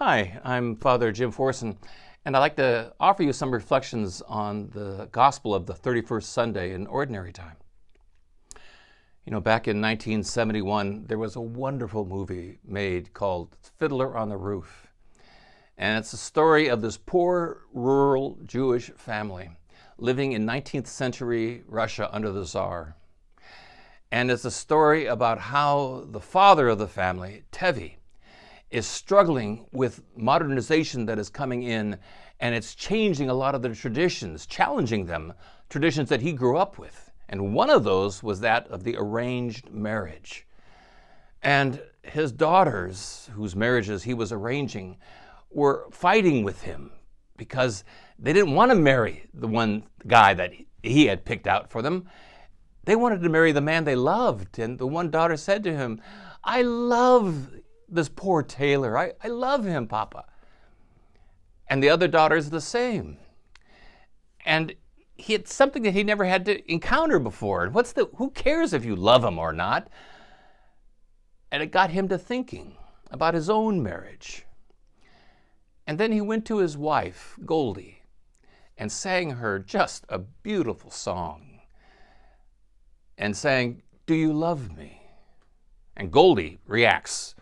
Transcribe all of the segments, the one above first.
Hi, I'm Father Jim Forson, and I'd like to offer you some reflections on the Gospel of the 31st Sunday in Ordinary Time. You know, back in 1971, there was a wonderful movie made called Fiddler on the Roof. And it's a story of this poor, rural Jewish family living in 19th century Russia under the Tsar. And it's a story about how the father of the family, Tevi, is struggling with modernization that is coming in, and it's changing a lot of the traditions, challenging them, traditions that he grew up with. And one of those was that of the arranged marriage. And his daughters, whose marriages he was arranging, were fighting with him because they didn't want to marry the one guy that he had picked out for them. They wanted to marry the man they loved. And the one daughter said to him, "I love this poor tailor. I love him, Papa." And the other daughter's the same. And it's something that he never had to encounter before. And who cares if you love him or not? And it got him to thinking about his own marriage. And then he went to his wife, Goldie, and sang her just a beautiful song. And sang, "Do you love me?" And Goldie reacts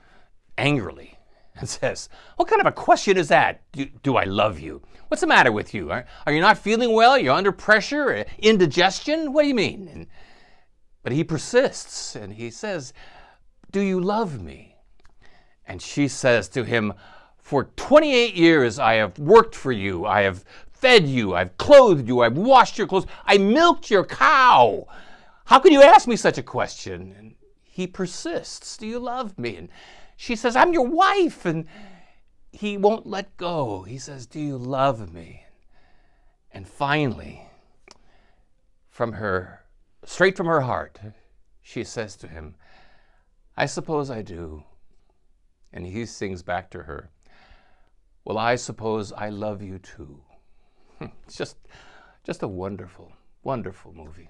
angrily and says, "What kind of a question is that? Do I love you? What's the matter with you? Are you not feeling well? You're under pressure? Indigestion? What do you mean?" But he persists and he says, "Do you love me?" And she says to him, "For 28 years I have worked for you. I have fed you. I've clothed you. I've washed your clothes. I milked your cow. How can you ask me such a question?" And he persists, "Do you love me?" And she says, "I'm your wife." And he won't let go. He says, "Do you love me?" And finally, straight from her heart, she says to him, "I suppose I do." And he sings back to her, "Well, I suppose I love you too." It's just a wonderful, wonderful movie.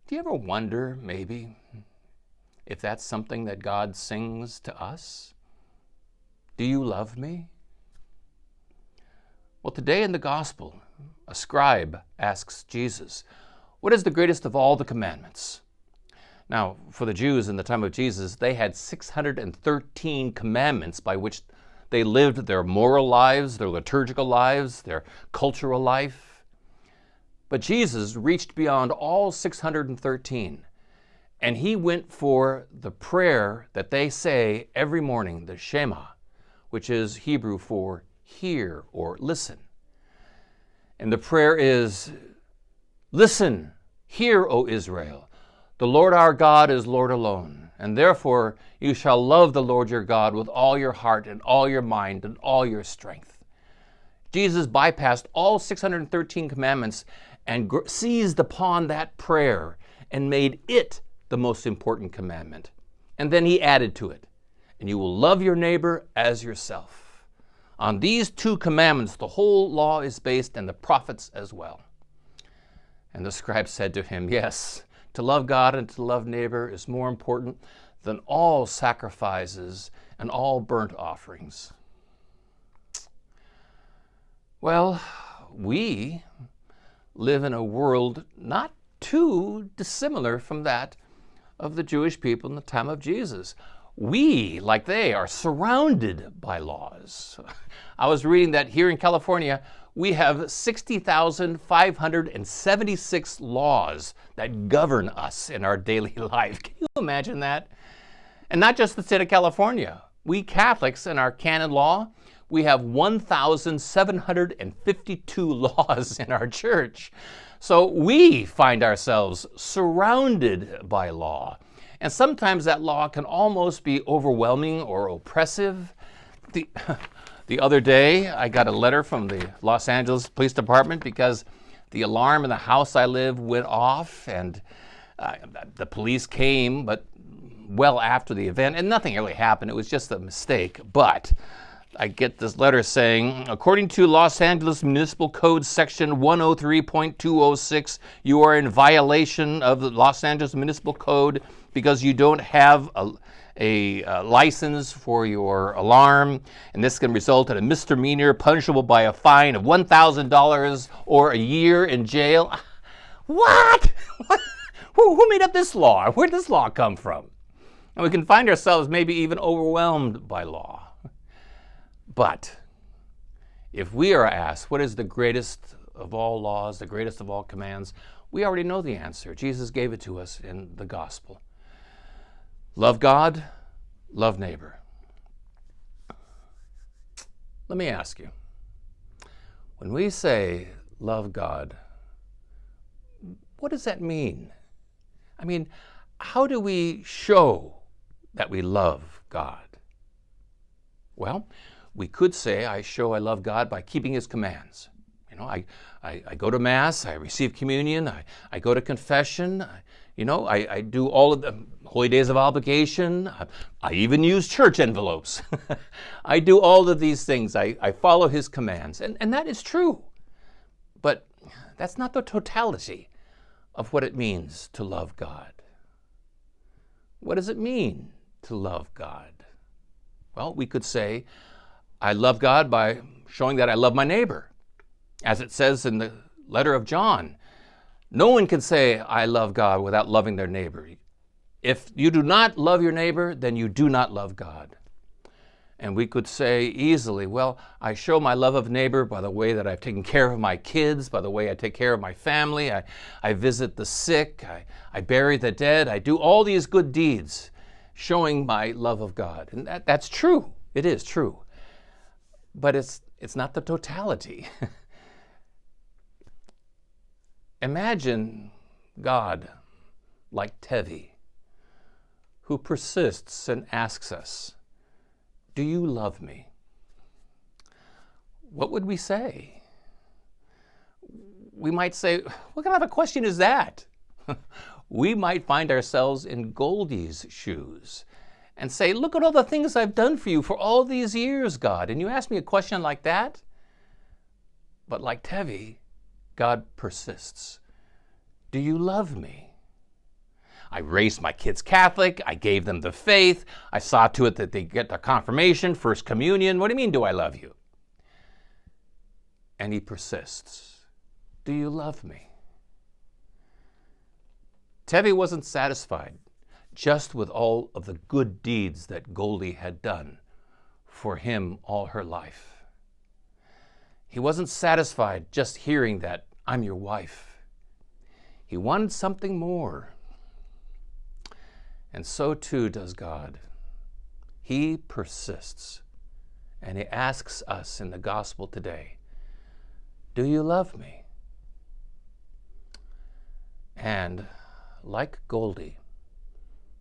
Do you ever wonder, maybe, if that's something that God sings to us? Do you love me? Well, today in the Gospel, a scribe asks Jesus, "What is the greatest of all the commandments?" Now, for the Jews in the time of Jesus, they had 613 commandments by which they lived their moral lives, their liturgical lives, their cultural life. But Jesus reached beyond all 613. And he went for the prayer that they say every morning, the Shema, which is Hebrew for hear or listen. And the prayer is, "Listen, hear, O Israel. The Lord our God is Lord alone. And therefore you shall love the Lord your God with all your heart and all your mind and all your strength." Jesus bypassed all 613 commandments and seized upon that prayer and made it the most important commandment. And then he added to it, "And you will love your neighbor as yourself." On these two commandments, the whole law is based, and the prophets as well. And the scribe said to him, "Yes, to love God and to love neighbor is more important than all sacrifices and all burnt offerings." Well, we live in a world not too dissimilar from that of the Jewish people in the time of Jesus. We, like they, are surrounded by laws. I was reading that here in California, we have 60,576 laws that govern us in our daily life. Can you imagine that? And not just the state of California. We Catholics in our canon law, we have 1,752 laws in our church. So we find ourselves surrounded by law. And sometimes that law can almost be overwhelming or oppressive. The other day, I got a letter from the Los Angeles Police Department because the alarm in the house I live went off, and the police came, but well after the event, and nothing really happened. It was just a mistake. But I get this letter saying, "According to Los Angeles Municipal Code Section 103.206, you are in violation of the Los Angeles Municipal Code because you don't have a license for your alarm, and this can result in a misdemeanor punishable by a fine of $1,000 or a year in jail. What? Who made up this law? Where did this law come from? And we can find ourselves maybe even overwhelmed by law. But if we are asked, what is the greatest of all laws, the greatest of all commands, we already know the answer. Jesus gave it to us in the gospel. Love God, love neighbor. Let me ask you, when we say love God, what does that mean? I mean, how do we show that we love God? Well, we could say I show I love God by keeping His commands. You know, I go to Mass, I receive communion, I go to confession, I do all of the holy days of obligation, I even use church envelopes. I do all of these things, I follow His commands, and that is true. But that's not the totality of what it means to love God. What does it mean to love God? Well, we could say, I love God by showing that I love my neighbor. As it says in the letter of John, no one can say, I love God without loving their neighbor. If you do not love your neighbor, then you do not love God. And we could say easily, well, I show my love of neighbor by the way that I've taken care of my kids, by the way I take care of my family, I visit the sick, I bury the dead, I do all these good deeds, showing my love of God. And that's true. It is true. But it's not the totality. Imagine God like Tevi, who persists and asks us, do you love me? What would we say? We might say, what kind of a question is that? We might find ourselves in Goldie's shoes and say, look at all the things I've done for you for all these years, God, and you ask me a question like that? But like Tevi, God persists. Do you love me? I raised my kids Catholic. I gave them the faith. I saw to it that they get their confirmation, first communion. What do you mean, do I love you? And he persists. Do you love me? Tevi wasn't satisfied just with all of the good deeds that Goldie had done for him all her life. He wasn't satisfied just hearing that, I'm your wife. He wanted something more. And so too does God. He persists. And he asks us in the gospel today, do you love me? And like Goldie,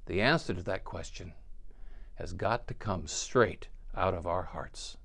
the answer to that question has got to come straight out of our hearts.